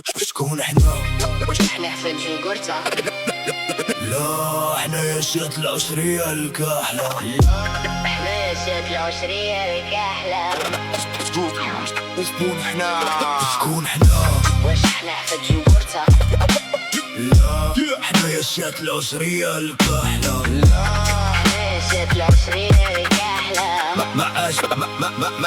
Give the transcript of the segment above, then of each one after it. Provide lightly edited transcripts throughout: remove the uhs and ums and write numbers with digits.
شكون احنا؟ احنا في الجوجرتا. لا احنا يا شات العشرية الكاحلة. احنا يا شات العشرية الكاحلة. شكون احنا؟ شكون احنا؟ واش احنا في الجوجرتا؟ لا احنا يا شات العشرية الكاحلة. احنا يا شات العشرية الكاحلة. ما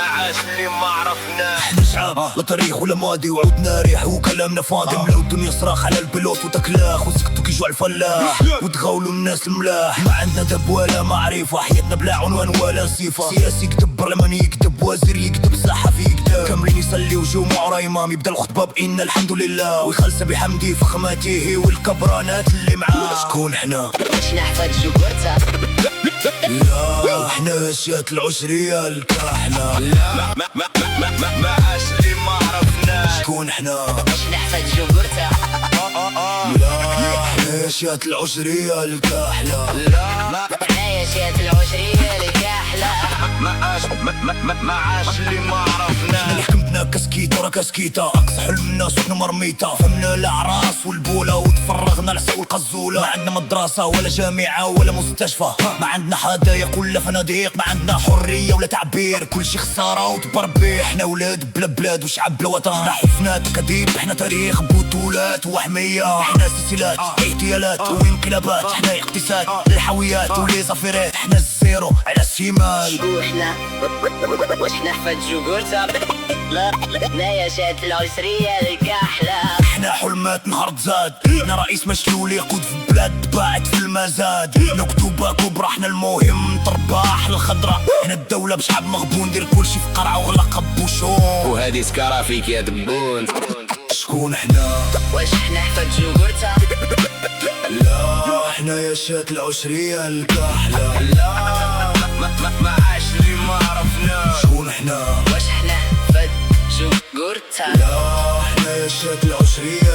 عاش اللي ما عرفناه. احنا شعب لا تاريخ ولا ماضي وعودنا ريح وكلامنا فاضي. ملاو الدنيا صراخ على البلوت وتكلاخ وسكتوا كي جوع الفلاح وتغاولوا الناس الملاح. ما عندنا دب ولا معرفة، حياتنا بلا عنوان ولا صفة. سياسي يكتب، برلماني يكتب، وزير يكتب، صحفي يكتب، كاملين يصليو جمعة ورا إمام يبدا الخطبة بإن الحمد لله ويخلص بحمدي فخماته والكبرانات اللي معاه. شكون احنا؟ واش نحفظ جوجرتا؟ لا احنا شات العشرية الكاحلة. لا ما عاش اللي ما عرفناه. شكون احنا؟ واش نحفظ جوجرتا؟ لا احنا شات العشرية الكاحلة. احنا يا شات العشرية الكاحلة. ما عاش اللي ما عرفناه. احنا اللي حكمتنا كسكيتة ورا كسكيتة، اقصى حلمنا سكنة مرميتة، فهمنا الاعراس والبولة وتفرغنا العسا والقزولة. ما عندنا مدرسة ولا جامعة ولا مستشفى، ما عندنا حدايق ولا فناديق، ما عندنا حرية ولا تعبير، كل شي خسارة وتبربي. احنا ولاد بلا بلاد وشعب بلا وطن. احنا حفنات وكذيب، احنا تاريخ بطولات وحمية. احنا سلسلات اغتيالات وانقلابات، احنا اقتصاد الحاويات ولي زفيرات. احنا الزيرو على الشمال. شكون احنا؟ واش نحفظ جوجرتا؟ لا احنا يا شات العشرية الكاحلة. احنا حلمات نهار تزاد، احنا رئيس مشلول يقود في بلاد باعت في المزاد. نكتوبة كبرى احنا المهم ترباح الخضرة. احنا الدولة بشعب مغبون دير كل شي في قرعة وغلقة بوشون. وهادي سكارة فيك يا دبون. شكون احنا؟ واش نحفظ جوجرتا؟ لا احنا يا شات العشرية الكاحلة. لا ما عاش اللي ما عرفناه. شكون احنا؟ واش نحفظ جوجرتا؟ لا احنا يا شات العشرية